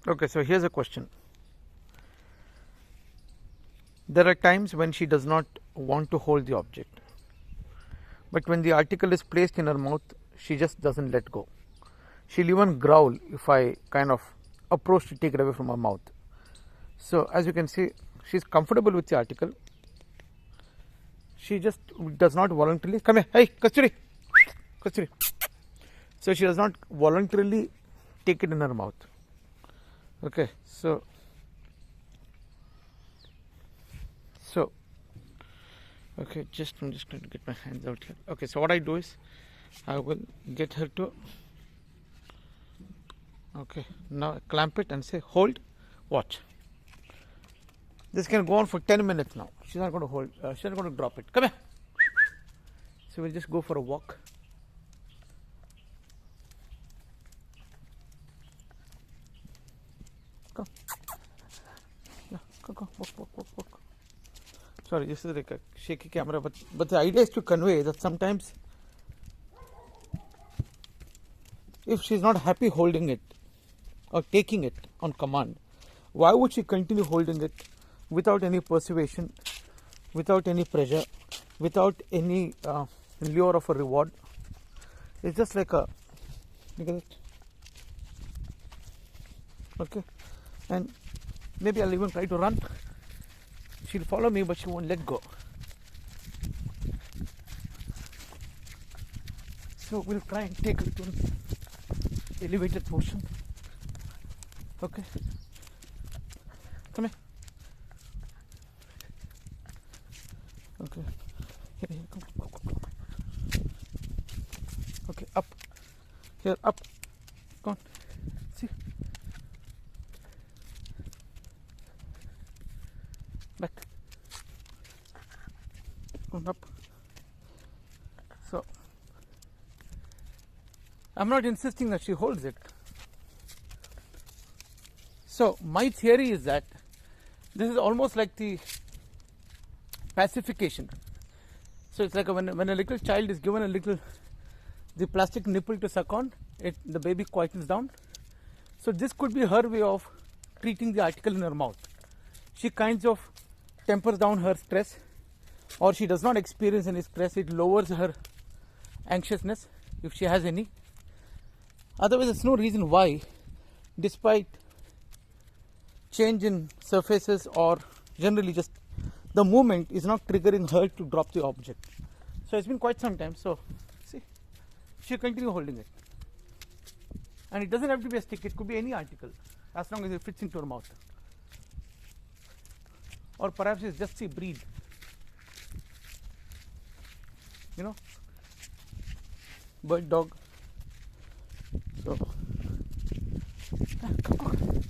Okay, so here's a question. There are times when she does not want to hold the object, but when the article is placed in her mouth, she just doesn't let go. She'll even growl if I kind of approach to take it away from her mouth. So as you can see, she's comfortable with the article. She just does not voluntarily come here. Hey, Kasturi, Kasturi. So she does not voluntarily take it in her mouth. Okay, so okay, I'm just going to get my hands out here. Okay, so what I do is I will get her to, okay, now clamp it and say hold, watch. This can go on for 10 minutes now. She's not going to hold, she's not going to drop it. Come here. So we'll just go for a walk. Go. Yeah, go, walk. Sorry, this is like a shaky camera, but the idea is to convey that sometimes if she's not happy holding it or taking it on command, why would she continue holding it without any persuasion, without any pressure, without any lure of a reward? It's just like a, look at it. Okay, and maybe I'll even try to run. She'll follow me, but she won't let go. So we'll try and take her to an elevated portion. Okay, come here. Okay, here, come. Okay, up. Here, up. Come on. See. Back. Come up. So I'm not insisting that she holds it. So my theory is that this is almost like the pacification. So it's like when a little child is given the plastic nipple to suck on, the baby quietens down. So this could be her way of treating the article in her mouth. She kinds of tempers down her stress, or she does not experience any stress. It lowers her anxiousness if she has any. Otherwise, there's no reason why, despite change in surfaces or generally just the movement is not triggering her to drop the object. So it's been quite some time. So see, she'll continue holding it. And it doesn't have to be a stick, it could be any article as long as it fits into her mouth. Or perhaps it's just a breed. You know, bird dog. So, come on.